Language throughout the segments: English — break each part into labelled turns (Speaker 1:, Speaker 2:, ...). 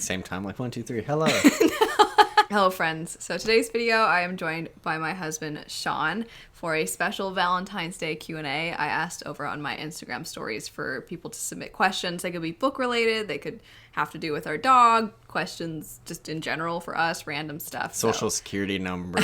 Speaker 1: the same time, like 1, 2, 3. Hello.
Speaker 2: Hello, friends. So today's video, I am joined by my husband, Sean, for a special Valentine's Day Q&A. I asked over on my Instagram stories for people to submit questions. They could be book-related. They could have to do with our dog, questions just in general for us, random stuff.
Speaker 1: Social security number.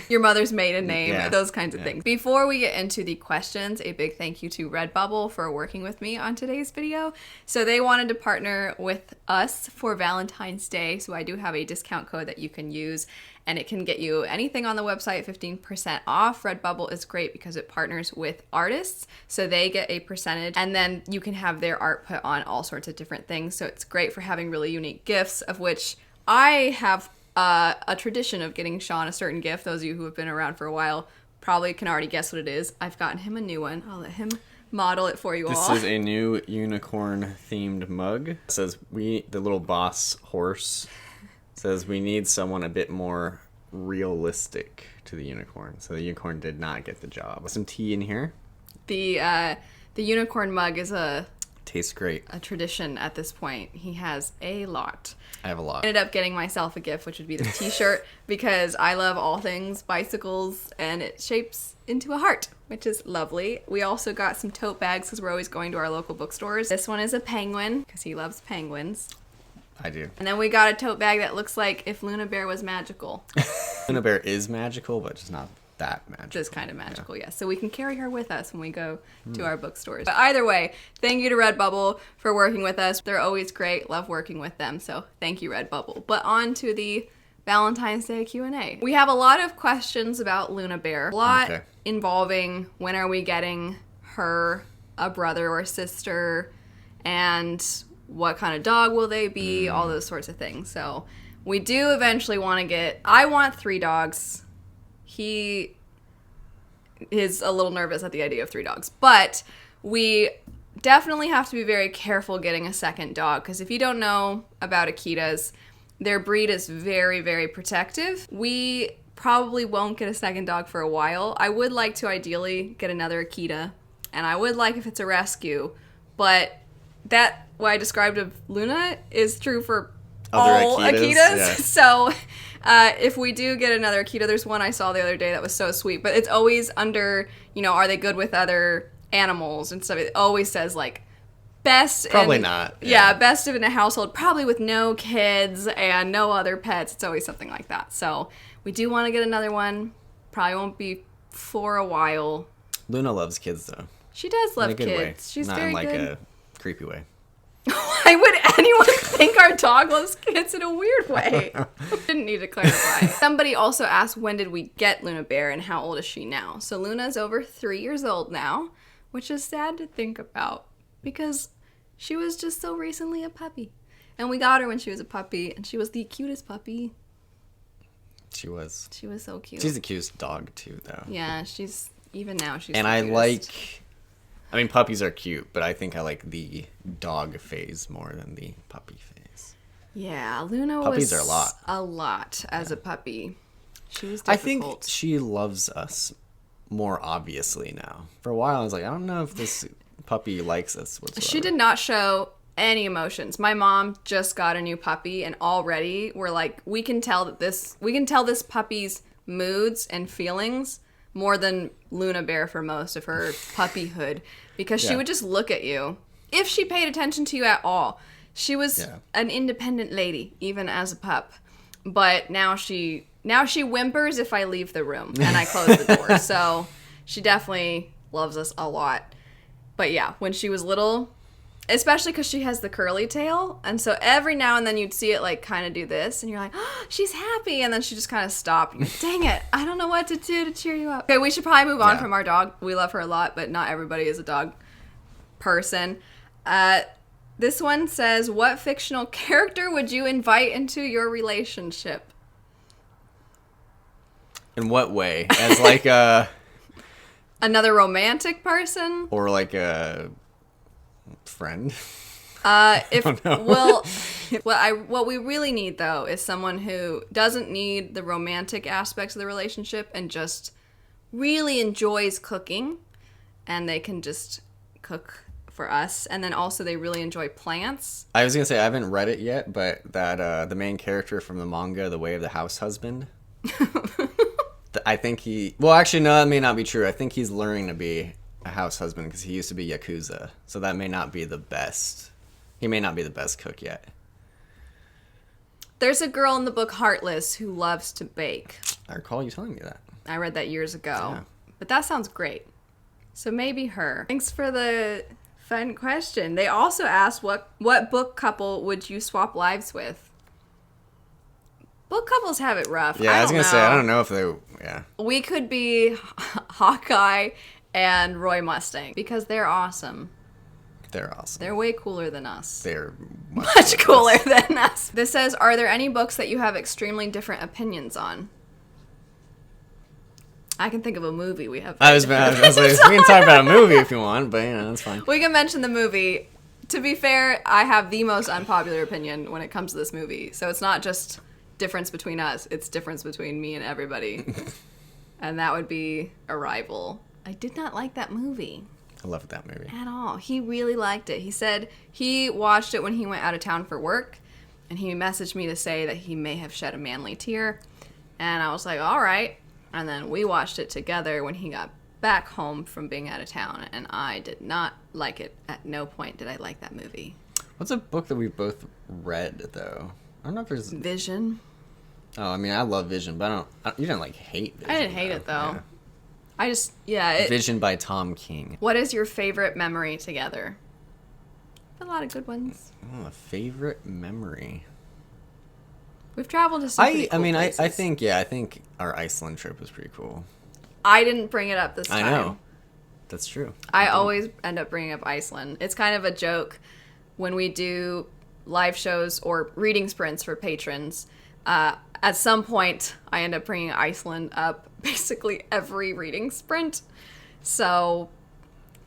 Speaker 2: Your mother's maiden name,
Speaker 1: Yeah.
Speaker 2: those kinds of things. Before we get into the questions, a big thank you to Redbubble for working with me on today's video. So they wanted to partner with us for Valentine's Day. So I do have a discount code that you can use, and it can get you anything on the website 15% off. Redbubble is great because it partners with artists, so they get a percentage, and then you can have their art put on all sorts of different things. So it's great for having really unique gifts, of which I have a tradition of getting Sean a certain gift. Those of you who have been around for a while probably can already guess what it is. I've gotten him a new one. I'll let him model it for you all.
Speaker 1: This is a new unicorn-themed mug. It says, the little boss horse says we need someone a bit more realistic to the unicorn. So the unicorn did not get the job. Some tea in here.
Speaker 2: The unicorn mug is
Speaker 1: Tastes great.
Speaker 2: a tradition at this point. He has a lot.
Speaker 1: I have a lot.
Speaker 2: I ended up getting myself a gift, which would be the t-shirt, because I love all things bicycles, and it shapes into a heart, which is lovely. We also got some tote bags because we're always going to our local bookstores. This one is a penguin because he loves penguins.
Speaker 1: I do.
Speaker 2: And then we got a tote bag that looks like if Luna Bear was magical.
Speaker 1: Luna Bear is magical, but just not that magical.
Speaker 2: Just kind of magical, yes. So we can carry her with us when we go to our bookstores. But either way, thank you to Redbubble for working with us. They're always great. Love working with them. So thank you, Redbubble. But on to the Valentine's Day Q&A. We have a lot of questions about Luna Bear. A lot involving when are we getting her a brother or sister, and what kind of dog will they be, all those sorts of things. So we do eventually want to get, I want 3 dogs. He is a little nervous at the idea of 3 dogs, but we definitely have to be very careful getting a second dog, because if you don't know about Akitas, their breed is very, very protective. We probably won't get a second dog for a while. I would like to ideally get another Akita, and I would like if it's a rescue, but that, what I described of Luna, is true for all Akitas. Yeah. So if we do get another Akita, there's one I saw the other day that was so sweet, but it's always under, are they good with other animals and stuff. It always says like best.
Speaker 1: Probably not.
Speaker 2: Yeah, best in a household, probably with no kids and no other pets. It's always something like that. So we do want to get another one. Probably won't be for a while.
Speaker 1: Luna loves kids though.
Speaker 2: She does love
Speaker 1: in a good
Speaker 2: kids.
Speaker 1: Way.
Speaker 2: She's
Speaker 1: not
Speaker 2: very
Speaker 1: in like
Speaker 2: good.
Speaker 1: a creepy way.
Speaker 2: Why would anyone think our dog loves kids in a weird way? Didn't need to clarify. Somebody also asked, when did we get Luna Bear and how old is she now? So Luna's over 3 years old now, which is sad to think about because she was just so recently a puppy. And we got her when she was a puppy, and she was the cutest puppy.
Speaker 1: She was.
Speaker 2: She was so cute.
Speaker 1: She's the cutest dog too, though.
Speaker 2: Yeah, even now she's
Speaker 1: and
Speaker 2: the cutest.
Speaker 1: I mean, puppies are cute, but I think I like the dog phase more than the puppy phase.
Speaker 2: Yeah, Luna
Speaker 1: Puppies
Speaker 2: was
Speaker 1: are
Speaker 2: a lot as a puppy. She was difficult.
Speaker 1: I think she loves us more obviously now. For a while, I was like, I don't know if this puppy likes us whatsoever.
Speaker 2: She did not show any emotions. My mom just got a new puppy, and already we're like, we can tell this puppy's moods and feelings more than Luna Bear for most of her puppyhood, because she would just look at you if she paid attention to you at all. She was an independent lady, even as a pup. But now she whimpers if I leave the room and I close the door. So she definitely loves us a lot. But yeah, when she was little, especially because she has the curly tail, and so every now and then you'd see it like kind of do this, and you're like, oh, she's happy, and then she just kind of stopped. You're like, dang it, I don't know what to do to cheer you up. Okay, we should probably move on from our dog. We love her a lot, but not everybody is a dog person. This one says, what fictional character would you invite into your relationship?
Speaker 1: In what way? As like a...
Speaker 2: Another romantic person?
Speaker 1: Or like a... friend?
Speaker 2: What we really need though is someone who doesn't need the romantic aspects of the relationship and just really enjoys cooking, and they can just cook for us. And then also they really enjoy plants.
Speaker 1: I was gonna say I haven't read it yet, but that the main character from the manga, The Way of the House Husband, I think he. Well, actually, no, that may not be true. I think he's learning to be a house husband because he used to be Yakuza, so that may not be the best. He may not be the best cook yet.
Speaker 2: There's a girl in the book Heartless who loves to bake.
Speaker 1: I recall you telling me that.
Speaker 2: I read that years ago.
Speaker 1: Yeah.
Speaker 2: But that sounds great. So maybe her. Thanks for the fun question. They also asked what book couple would you swap lives with? Book couples have it rough.
Speaker 1: Yeah, I was going to say, I don't know if they... Yeah.
Speaker 2: We could be Hawkeye and Roy Mustang because they're awesome.
Speaker 1: They're awesome.
Speaker 2: They're way cooler than us.
Speaker 1: They're
Speaker 2: much cooler than us. This says, are there any books that you have extremely different opinions on? I can think of a movie we have.
Speaker 1: I was like, we can talk about a movie if you want, but that's fine.
Speaker 2: We can mention the movie. To be fair, I have the most unpopular opinion when it comes to this movie. So it's not just difference between us. It's difference between me and everybody. And that would be Arrival. I did not like that movie.
Speaker 1: I loved that movie.
Speaker 2: At all. He really liked it. He said he watched it when he went out of town for work, and he messaged me to say that he may have shed a manly tear. And I was like, all right. And then we watched it together when he got back home from being out of town, and I did not like it. At no point did I like that movie.
Speaker 1: What's a book that we both read, though? I don't know if there's...
Speaker 2: Vision.
Speaker 1: Oh, I mean, I love Vision, but you didn't, like, hate Vision.
Speaker 2: I didn't hate it, though.
Speaker 1: Yeah. Vision by Tom King.
Speaker 2: What is your favorite memory together? A lot of good ones.
Speaker 1: Oh, a favorite memory.
Speaker 2: We've traveled to some pretty cool places.
Speaker 1: I think our Iceland trip was pretty cool.
Speaker 2: I didn't bring it up this time.
Speaker 1: I know. That's true.
Speaker 2: I always end up bringing up Iceland. It's kind of a joke when we do live shows or reading sprints for patrons. At some point, I end up bringing Iceland up basically every reading sprint. So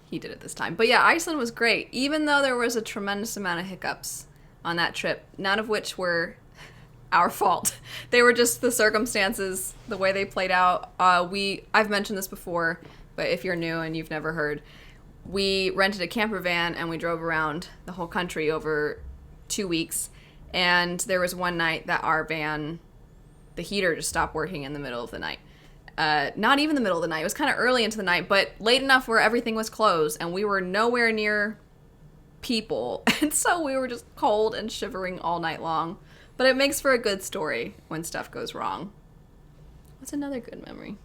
Speaker 2: he did it this time. But yeah, Iceland was great, even though there was a tremendous amount of hiccups on that trip, none of which were our fault. They were just the circumstances, the way they played out. I've mentioned this before, but if you're new and you've never heard, we rented a camper van and we drove around the whole country over 2 weeks. And there was one night that our van, the heater just stopped working in the middle of the night. Not even the middle of the night. It was kind of early into the night, but late enough where everything was closed and we were nowhere near people. And so we were just cold and shivering all night long. But it makes for a good story when stuff goes wrong. What's another good memory?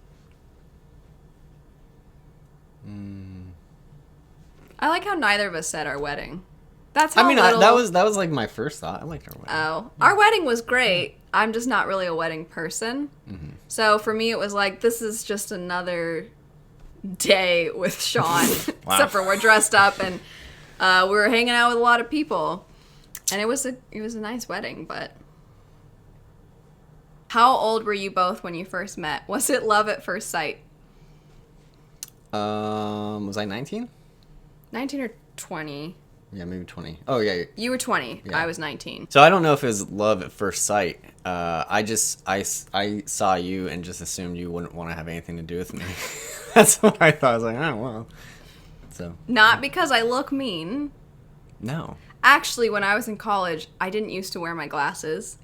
Speaker 2: I like how neither of us said our wedding. That's how
Speaker 1: that was like my first thought. I liked our wedding.
Speaker 2: Oh, our wedding was great. I'm just not really a wedding person. Mm-hmm. So for me, it was like, this is just another day with Sean. Wow. Except for we're dressed up and we were hanging out with a lot of people. And it was a nice wedding, but... How old were you both when you first met? Was it love at first sight?
Speaker 1: Was I 19?
Speaker 2: 19 or 20.
Speaker 1: Yeah, maybe 20. Oh, yeah.
Speaker 2: You were 20. Yeah. I was 19.
Speaker 1: So I don't know if it was love at first sight. I saw you and just assumed you wouldn't want to have anything to do with me. That's what I thought. I was like, oh, well. So.
Speaker 2: Not because I look mean.
Speaker 1: No.
Speaker 2: Actually, when I was in college, I didn't used to wear my glasses,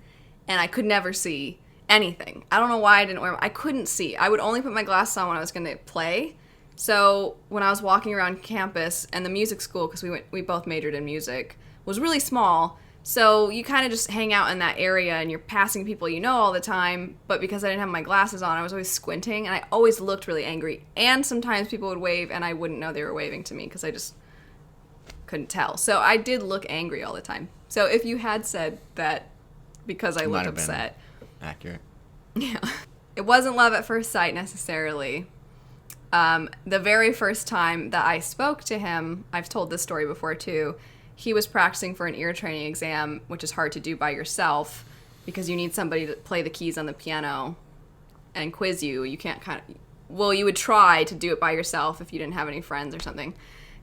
Speaker 2: and I could never see anything. I don't know why I didn't wear them. I couldn't see. I would only put my glasses on when I was going to play. So when I was walking around campus, and the music school, because we both majored in music, was really small. So you kind of just hang out in that area, and you're passing people you know all the time. But because I didn't have my glasses on, I was always squinting, and I always looked really angry. And sometimes people would wave, and I wouldn't know they were waving to me because I just couldn't tell. So I did look angry all the time. So if you had said that because I looked upset.
Speaker 1: Accurate.
Speaker 2: Yeah. It wasn't love at first sight necessarily. The very first time that I spoke to him, I've told this story before too, he was practicing for an ear training exam, which is hard to do by yourself because you need somebody to play the keys on the piano and quiz you. You can't you would try to do it by yourself if you didn't have any friends or something.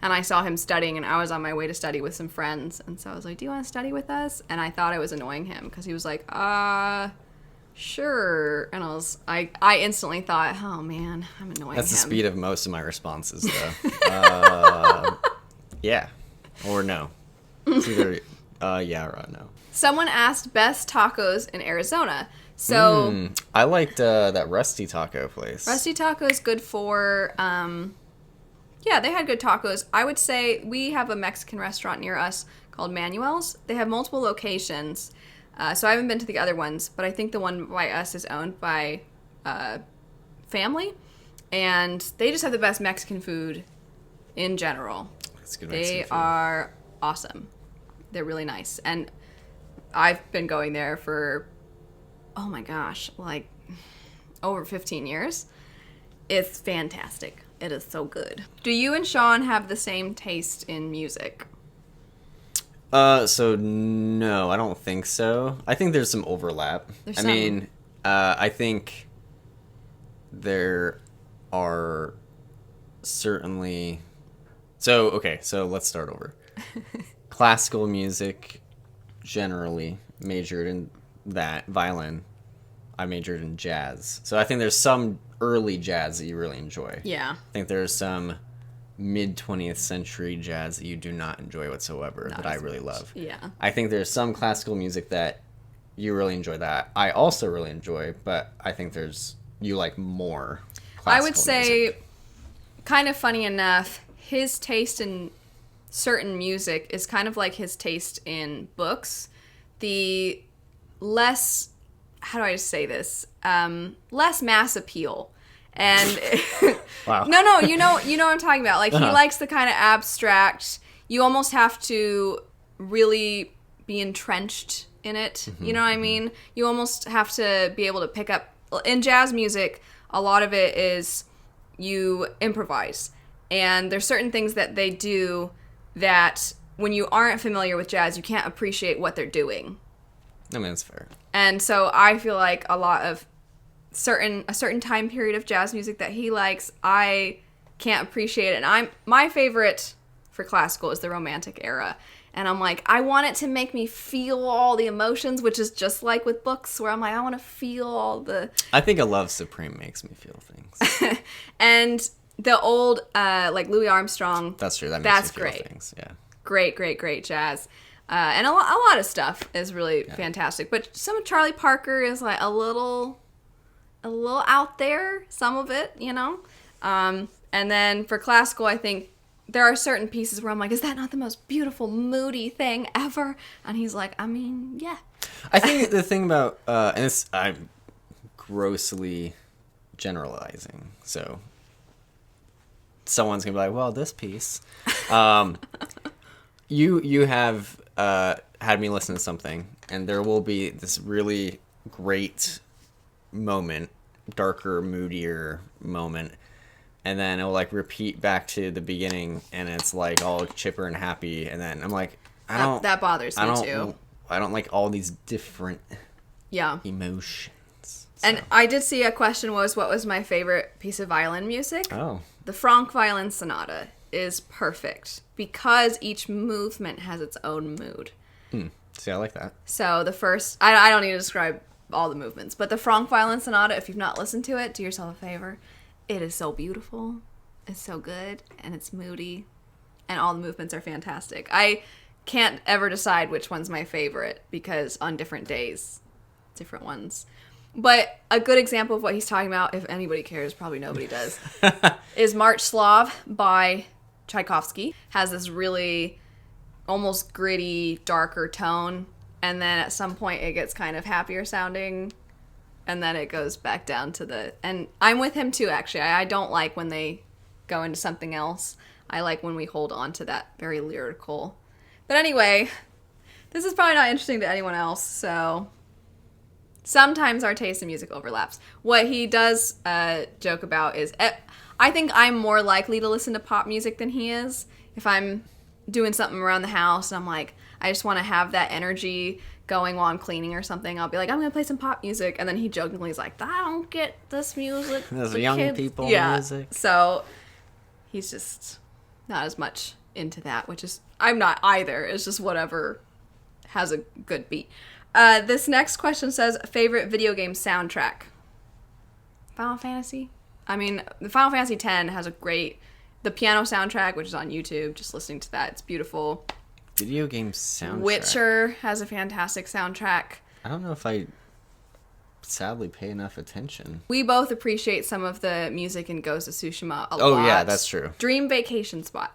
Speaker 2: And I saw him studying, and I was on my way to study with some friends. And so I was like, do you want to study with us? And I thought I was annoying him because he was like, sure. And I instantly thought, oh, man, I'm annoying him.
Speaker 1: That's the speed of most of my responses, though. Yeah. Or no. It's either yeah or no.
Speaker 2: Someone asked best tacos in Arizona. So
Speaker 1: I liked that Rusty Taco place.
Speaker 2: Rusty Taco is good for, yeah, they had good tacos. I would say we have a Mexican restaurant near us called Manuel's. They have multiple locations. So I haven't been to the other ones, but I think the one by us is owned by family. And they just have the best Mexican food in general.
Speaker 1: That's good Mexican
Speaker 2: They
Speaker 1: food.
Speaker 2: are awesome. They're really nice. And I've been going there for, oh my gosh, like over 15 years. It's fantastic. It is so good. Do you and Sean have the same taste in music?
Speaker 1: So no, I don't think so. I think there's some overlap.
Speaker 2: There's
Speaker 1: I
Speaker 2: some.
Speaker 1: mean, I think there are certainly... So, okay, so let's start over. Classical music, generally, majored in that. Violin, I majored in jazz. So I think there's some early jazz that you really enjoy.
Speaker 2: Yeah.
Speaker 1: I think there's some mid-20th century jazz that you do not enjoy whatsoever that I really love.
Speaker 2: Yeah.
Speaker 1: I think there's some classical music that you really enjoy that I also really enjoy, but I think there's you like more classical
Speaker 2: I would say,
Speaker 1: music.
Speaker 2: kind of funny enough, his taste in certain music is kind of like his taste in books. The less, how do I say this? Less mass appeal. And
Speaker 1: Wow.
Speaker 2: no, you know what I'm talking about. Like, he likes the kind of abstract. You almost have to really be entrenched in it. You know what I mean? You almost have to be able to pick up. In jazz music, a lot of it is you improvise. And there's certain things that they do that when you aren't familiar with jazz, you can't appreciate what they're doing.
Speaker 1: I mean, that's fair.
Speaker 2: And so I feel like a lot of a certain time period of jazz music that he likes, I can't appreciate it. And my favorite for classical is the Romantic era. And I'm like, I want it to make me feel all the emotions, which is just like with books where I'm like, I want to feel all the...
Speaker 1: I think A Love Supreme makes me feel things.
Speaker 2: And the old, like Louis Armstrong...
Speaker 1: That's true. That makes
Speaker 2: That's
Speaker 1: me feel
Speaker 2: great.
Speaker 1: things. Yeah.
Speaker 2: Great jazz. And a lot of stuff is really fantastic. But some of Charlie Parker is like a little out there, some of it, you know? And then for classical, I think there are certain pieces where I'm like, is that not the most beautiful, moody thing ever? And he's like, I mean, yeah.
Speaker 1: I think the thing about, and I'm grossly generalizing, so someone's going to be like, well, this piece. You have had me listen to something, and there will be this really great moment, darker, moodier moment, and then it'll like repeat back to the beginning, and it's like all chipper and happy, and then I'm like,
Speaker 2: That bothers me too.
Speaker 1: I don't like all these different
Speaker 2: Yeah.
Speaker 1: emotions.
Speaker 2: And I did see a question was, what was my favorite piece of violin music?
Speaker 1: Oh.
Speaker 2: The Franck Violin Sonata is perfect because each movement has its own mood.
Speaker 1: See, I like that.
Speaker 2: So the first, I don't need to describe all the movements, but the Franck Violin Sonata, if you've not listened to it, do yourself a favor. It is so beautiful. It's so good, and it's moody, and all the movements are fantastic. I can't ever decide which one's my favorite because on different days, different ones. But a good example of what he's talking about, if anybody cares, probably nobody does, is March Slav by Tchaikovsky. Has this really almost gritty, darker tone, and then at some point it gets kind of happier sounding, and then it goes back down to the... And I'm with him too, actually. I don't like when they go into something else. I like when we hold on to that very lyrical. But anyway, this is probably not interesting to anyone else, so... Sometimes our taste in music overlaps. What he does joke about is... I think I'm more likely to listen to pop music than he is. If I'm doing something around the house and I'm like, I just want to have that energy going while I'm cleaning or something, I'll be like, I'm going to play some pop music. And then he jokingly is like, I don't get this music.
Speaker 1: Those
Speaker 2: The
Speaker 1: young
Speaker 2: kids-"
Speaker 1: people
Speaker 2: Yeah.
Speaker 1: music.
Speaker 2: So he's just not as much into that, which is... I'm not either. It's just whatever has a good beat. This next question says, favorite video game soundtrack? Final Fantasy? I mean, the Final Fantasy X has a great The piano soundtrack, which is on YouTube, just listening to that, it's beautiful.
Speaker 1: Video game soundtrack.
Speaker 2: Witcher has a fantastic soundtrack.
Speaker 1: I don't know if I sadly pay enough attention.
Speaker 2: We both appreciate some of the music in Ghost of Tsushima a lot.
Speaker 1: Oh, yeah, that's true.
Speaker 2: Dream vacation spot.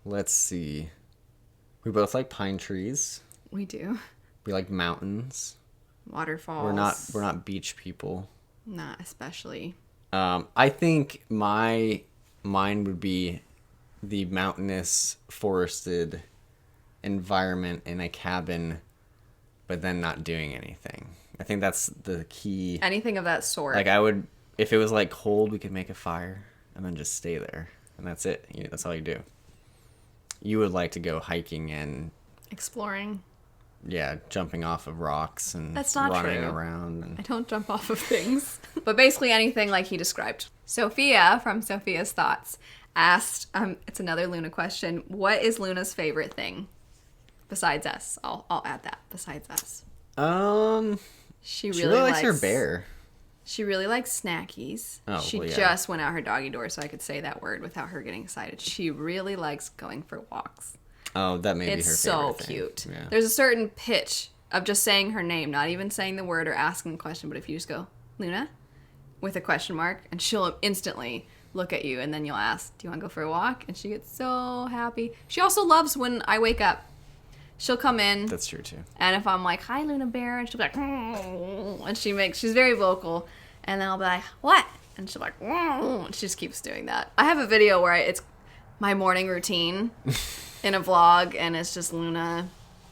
Speaker 1: Let's see. We both like pine trees.
Speaker 2: We do.
Speaker 1: We like mountains.
Speaker 2: Waterfalls.
Speaker 1: We're not beach people.
Speaker 2: Not especially.
Speaker 1: I think mine would be the mountainous, forested environment in a cabin, but then not doing anything. I think that's the key.
Speaker 2: Anything of that sort.
Speaker 1: Like, I would, if it was like cold, we could make a fire and then just stay there, and that's it. That's all you do. You would like to go hiking and
Speaker 2: exploring.
Speaker 1: Yeah, jumping off of rocks and
Speaker 2: that's not
Speaker 1: running
Speaker 2: true.
Speaker 1: around. And...
Speaker 2: I don't jump off of things. But basically anything like he described. Sophia from Sophia's Thoughts asked, it's another Luna question, what is Luna's favorite thing? Besides us. I'll add that. Besides us. She really
Speaker 1: likes her bear.
Speaker 2: She really likes snackies.
Speaker 1: Oh,
Speaker 2: she
Speaker 1: well, yeah.
Speaker 2: just went out her doggy door so I could say that word without her getting excited. She really likes going for walks.
Speaker 1: Oh, that may be her favorite
Speaker 2: It's so
Speaker 1: thing.
Speaker 2: cute.
Speaker 1: Yeah.
Speaker 2: There's a certain pitch of just saying her name, not even saying the word or asking the question, but if you just go, Luna, with a question mark, and she'll instantly look at you, and then you'll ask, do you want to go for a walk? And she gets so happy. She also loves when I wake up. She'll come in.
Speaker 1: That's true, too.
Speaker 2: And if I'm like, hi, Luna Bear, and she'll be like, oh, and she's very vocal, and then I'll be like, what? And she'll be like, oh, and she just keeps doing that. I have a video where it's my morning routine in a vlog, and it's just Luna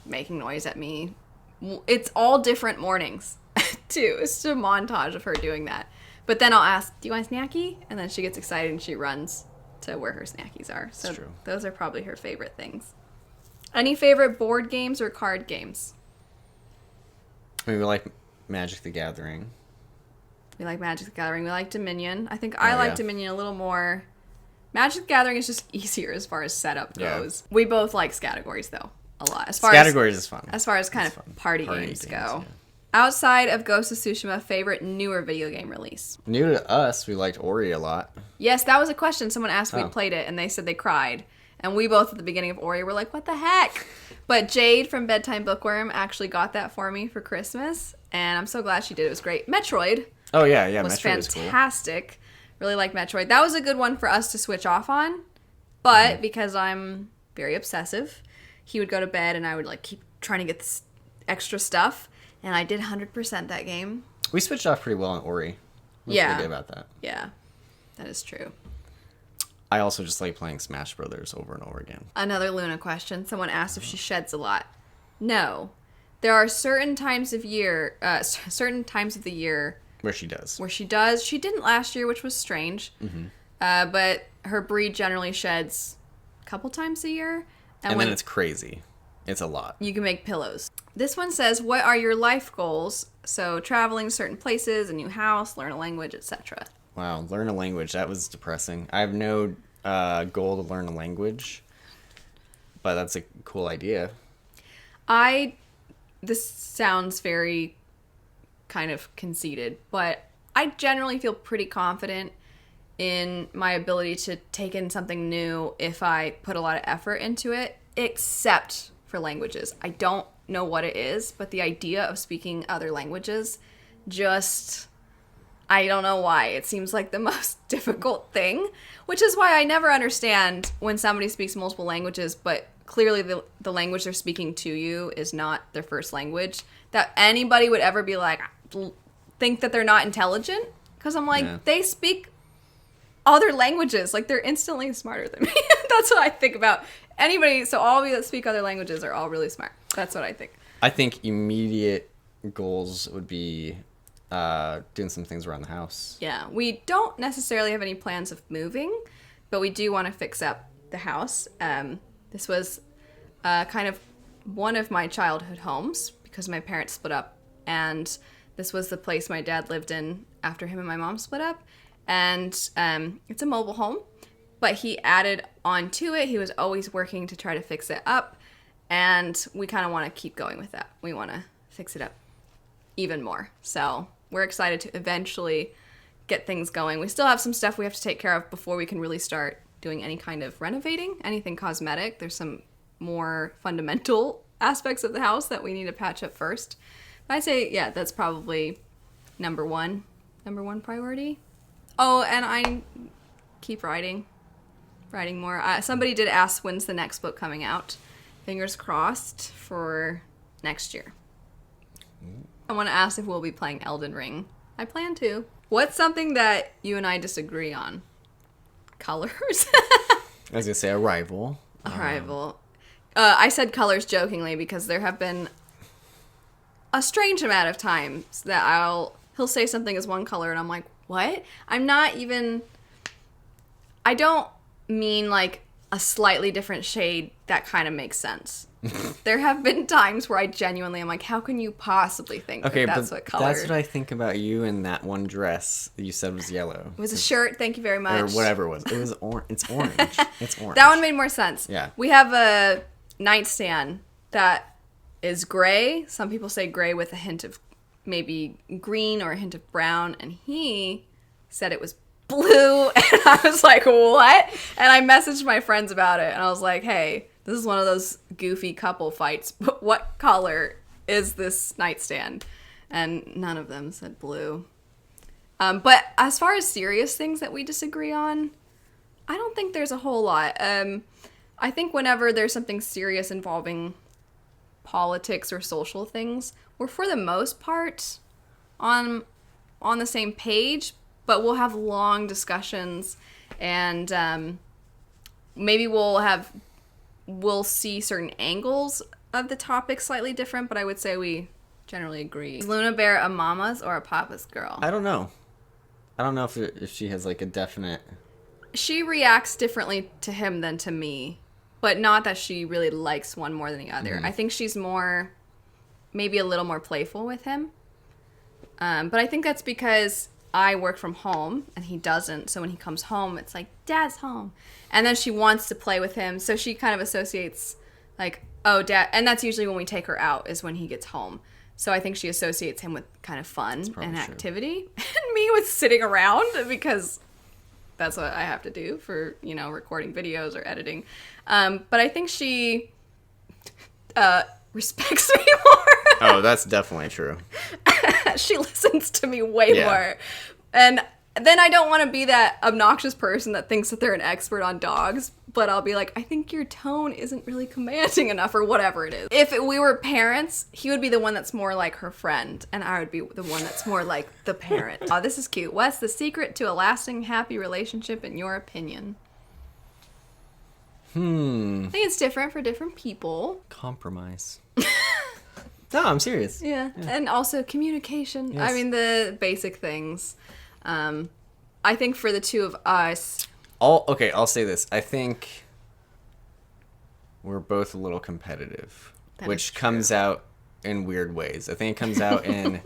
Speaker 2: making noise at me. It's all different mornings, too. It's just a montage of her doing that. But then I'll ask, do you want a snacky? And then she gets excited and she runs to where her snackies are. So
Speaker 1: true.
Speaker 2: Those are probably her favorite things. Any favorite board games or card games?
Speaker 1: I mean, we like Magic the Gathering.
Speaker 2: We like Magic the Gathering. We like Dominion. I think I like
Speaker 1: yeah.
Speaker 2: Dominion a little more. Magic the Gathering is just easier as far as setup
Speaker 1: Yeah.
Speaker 2: goes. We both like categories though a lot.
Speaker 1: Categories is fun.
Speaker 2: As far as kind
Speaker 1: It's
Speaker 2: of
Speaker 1: fun.
Speaker 2: party games go.
Speaker 1: Yeah.
Speaker 2: Outside of Ghost of Tsushima, favorite newer video game release?
Speaker 1: New to us, we liked Ori a lot.
Speaker 2: Yes, that was a question. Someone asked if
Speaker 1: Oh.
Speaker 2: we'd played it, and they said they cried. And we both at the beginning of Ori were like, what the heck? But Jade from Bedtime Bookworm actually got that for me for Christmas, and I'm so glad she did. It was great. Metroid
Speaker 1: Oh, yeah,
Speaker 2: was
Speaker 1: Metroid was cool.
Speaker 2: fantastic. Really like Metroid. That was a good one for us to switch off on, but because I'm very obsessive, he would go to bed and I would like keep trying to get this extra stuff, and I did 100% that game.
Speaker 1: We switched off pretty well on Ori. What's
Speaker 2: Yeah.
Speaker 1: pretty good about that.
Speaker 2: Yeah, that is true.
Speaker 1: I also just like playing Smash Brothers over and over again.
Speaker 2: Another Luna question. Someone asked if she sheds a lot. No. There are certain times of the year
Speaker 1: Where she does.
Speaker 2: where she does. She didn't last year, which was strange. But her breed generally sheds a couple times a year.
Speaker 1: And
Speaker 2: when
Speaker 1: then it's crazy. It's a lot.
Speaker 2: you can make pillows. This one says, what are your life goals? So traveling to certain places, a new house, learn a language, etc.
Speaker 1: Wow, learn a language. That was depressing. I have no goal to learn a language, but that's a cool idea.
Speaker 2: This sounds very kind of conceited, but I generally feel pretty confident in my ability to take in something new if I put a lot of effort into it, except for languages. I don't know what it is, but the idea of speaking other languages just... I don't know why. It seems like the most difficult thing, which is why I never understand when somebody speaks multiple languages, but clearly the language they're speaking to you is not their first language, that anybody would ever be like, think that they're not intelligent. Because I'm like, they speak other languages. Like, they're instantly smarter than me. That's what I think about anybody. So all of you that speak other languages are all really smart. That's what I think.
Speaker 1: I think immediate goals would be doing some things around the house.
Speaker 2: Yeah, we don't necessarily have any plans of moving, but we do want to fix up the house. This was kind of one of my childhood homes because my parents split up, and this was the place my dad lived in after him and my mom split up. And it's a mobile home, but he added on to it. He was always working to try to fix it up, and we kind of want to keep going with that. We want to fix it up even more. So we're excited to eventually get things going. We still have some stuff we have to take care of before we can really start doing any kind of renovating, anything cosmetic. There's some more fundamental aspects of the house that we need to patch up first. But I'd say, yeah, that's probably number one priority. Oh, and I keep writing more. Somebody did ask when's the next book coming out. Fingers crossed for next year. I want to ask if we'll be playing Elden Ring. I plan to. What's something that you and I disagree on? Colors?
Speaker 1: I was going to say Arrival.
Speaker 2: Arrival. I said colors jokingly because there have been a strange amount of times that he'll say something is one color and I'm like, what? I don't mean like a slightly different shade that kind of makes sense. There have been times where I genuinely am like, how can you possibly think that that's what color?
Speaker 1: That's what I think about you in that one dress that you said was yellow.
Speaker 2: It was a shirt, thank you very much.
Speaker 1: Or whatever it was. It was It's orange. It's orange.
Speaker 2: That one made more sense.
Speaker 1: Yeah.
Speaker 2: We have a nightstand that is gray. Some people say gray with a hint of maybe green or a hint of brown. And he said it was blue. And I was like, what? And I messaged my friends about it. And I was like, hey, this is one of those goofy couple fights. But what color is this nightstand? And none of them said blue. But as far as serious things that we disagree on, I don't think there's a whole lot. I think whenever there's something serious involving politics or social things, we're for the most part on the same page, but we'll have long discussions and maybe we'll see certain angles of the topic slightly different, but I would say we generally agree. Is Luna Bear a mama's or a papa's girl?
Speaker 1: I don't know. I don't know if she has like a definite...
Speaker 2: She reacts differently to him than to me, but not that she really likes one more than the other. I think she's maybe a little more playful with him. But I think that's because I work from home and he doesn't. So when he comes home, it's like, Dad's home. And then she wants to play with him. So she kind of associates like, oh, Dad. And that's usually when we take her out is when he gets home. So I think she associates him with kind of fun and activity and me with sitting around because that's what I have to do for, recording videos or editing. But I think she respects me more.
Speaker 1: Oh, that's definitely true.
Speaker 2: She listens to me way more. And then I don't want to be that obnoxious person that thinks that they're an expert on dogs, but I'll be like, I think your tone isn't really commanding enough or whatever it is. If we were parents, he would be the one that's more like her friend, and I would be the one that's more like the parent. Oh, this is cute. What's the secret to a lasting, happy relationship in your opinion? I think it's different for different people.
Speaker 1: Compromise. No, I'm serious.
Speaker 2: Yeah. And also communication. Yes. I mean, the basic things. I think for the two of us...
Speaker 1: I'll say this. I think we're both a little competitive, which comes out in weird ways. I think it comes out in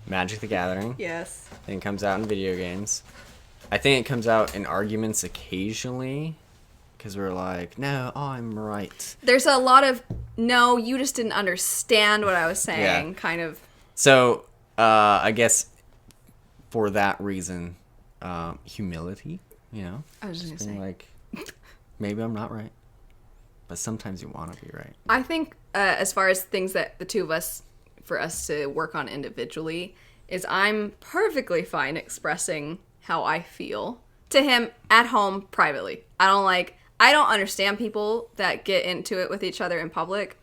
Speaker 1: Magic the Gathering.
Speaker 2: Yes.
Speaker 1: I think it comes out in video games. I think it comes out in arguments occasionally. Because we're like, no, I'm right.
Speaker 2: There's a lot of, no, you just didn't understand what I was saying, kind of.
Speaker 1: So, I guess for that reason, humility,
Speaker 2: I was just going to say.
Speaker 1: Like, maybe I'm not right. But sometimes you want to be right.
Speaker 2: I think as far as things that the two of us, for us to work on individually, is I'm perfectly fine expressing how I feel to him at home privately. I don't understand people that get into it with each other in public.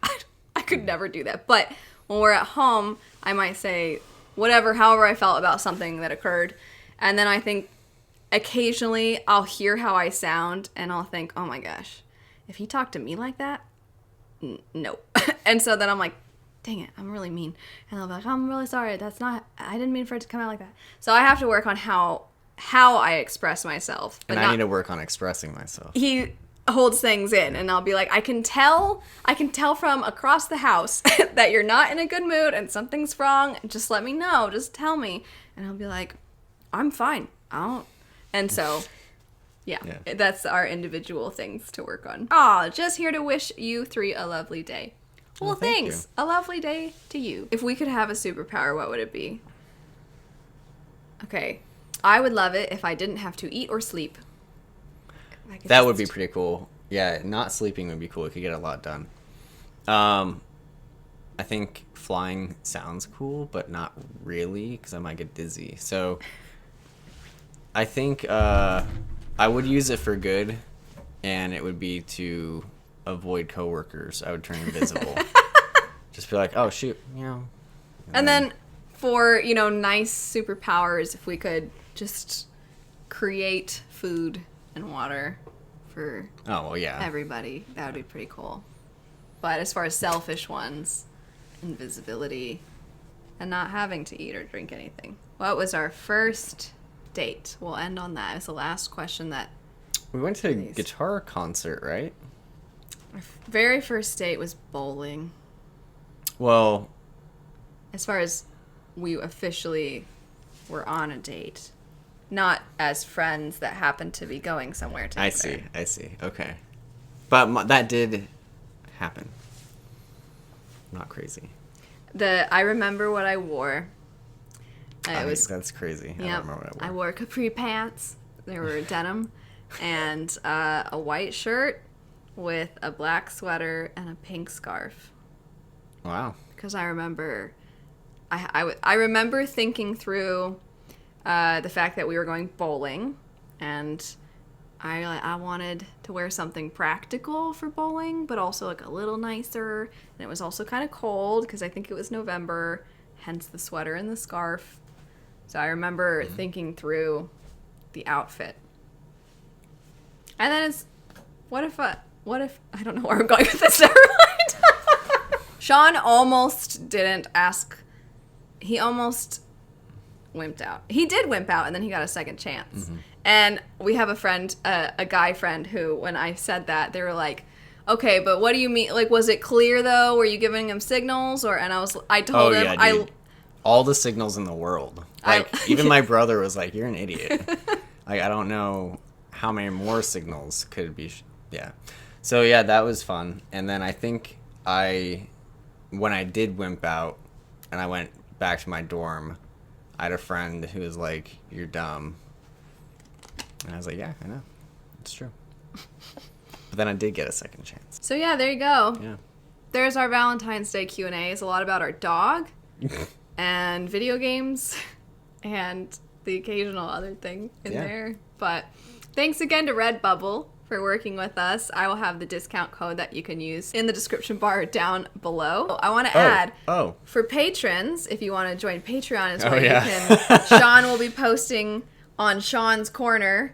Speaker 2: I could never do that. But when we're at home, I might say however I felt about something that occurred. And then I think occasionally I'll hear how I sound and I'll think, oh my gosh, if he talked to me like that, no. And so then I'm like, dang it, I'm really mean. And they'll be like, I'm really sorry. I didn't mean for it to come out like that. So I have to work on how I express myself.
Speaker 1: And I need to work on expressing myself.
Speaker 2: He holds things in and I'll be like, I can tell from across the house that you're not in a good mood and something's wrong. Just let me know. Just tell me. And I'll be like, I'm fine. And so, yeah, that's our individual things to work on. Just here to wish you three a lovely day. Well, thanks. A lovely day to you. If we could have a superpower, what would it be? Okay. I would love it if I didn't have to eat or sleep.
Speaker 1: That would be pretty cool. Yeah, not sleeping would be cool. We could get a lot done. I think flying sounds cool, but not really, because I might get dizzy. So I think I would use it for good, and it would be to avoid coworkers. I would turn invisible. Just be like, oh, shoot, you know.
Speaker 2: And then for, nice superpowers, if we could just create food and water for everybody, that would be pretty cool. But as far as selfish ones, invisibility and not having to eat or drink anything. What was our first date? We'll end on that. It's the last question that...
Speaker 1: We went to a guitar concert, right?
Speaker 2: Our very first date was bowling.
Speaker 1: Well...
Speaker 2: As far as we officially were on a date. Not as friends that happened to be going somewhere together.
Speaker 1: I see. Okay. But that did happen. Not crazy.
Speaker 2: I remember what I wore.
Speaker 1: That's crazy.
Speaker 2: Yeah,
Speaker 1: I don't remember what I
Speaker 2: I
Speaker 1: wore.
Speaker 2: wore capri pants. They were denim. And a white shirt with a black sweater and a pink scarf.
Speaker 1: Wow.
Speaker 2: Because I remember... I remember thinking through the fact that we were going bowling, and I wanted to wear something practical for bowling, but also like a little nicer. And it was also kind of cold because I think it was November, hence the sweater and the scarf. So I remember thinking through the outfit. And then what if I don't know where I'm going with this. Never mind. Sean almost didn't ask. He almost wimped out. He did wimp out, and then he got a second chance. Mm-hmm. And we have a friend, a guy friend, who, when I said that, they were like, "Okay, but what do you mean? Like, was it clear though? Were you giving him signals?" I told him,
Speaker 1: yeah, dude. All the signals in the world. Like, even my brother was like, "You're an idiot." Like, I don't know how many more signals could be. Yeah. So yeah, that was fun. And then I think when I did wimp out, and I went back to my dorm, I had a friend who was like, "You're dumb." And I was like, "Yeah, I know. It's true." But then I did get a second chance.
Speaker 2: So yeah, there you go.
Speaker 1: Yeah.
Speaker 2: There's our Valentine's Day Q&A. It's a lot about our dog and video games and the occasional other thing in there. But thanks again to Redbubble for working with us. I will have the discount code that you can use in the description bar down below. I want to add, for patrons, if you want to join Patreon, is where you can. Sean will be posting on Sean's Corner,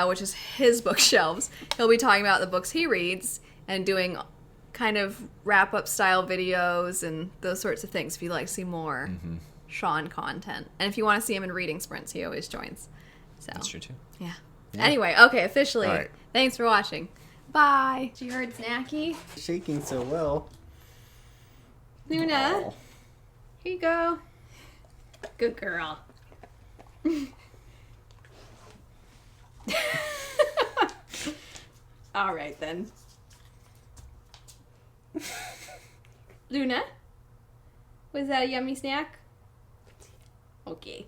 Speaker 2: which is his bookshelves. He'll be talking about the books he reads and doing kind of wrap-up style videos and those sorts of things if you'd like to see more Sean content. And if you want to see him in reading sprints, he always joins. So
Speaker 1: that's true too.
Speaker 2: Yeah. Anyway, okay, officially.
Speaker 1: All right.
Speaker 2: Thanks for watching. Bye. You heard Snacky?
Speaker 1: Shaking so well.
Speaker 2: Luna,
Speaker 1: Oh.
Speaker 2: here you go. Good girl. All right, then. Luna, was that a yummy snack? Okay.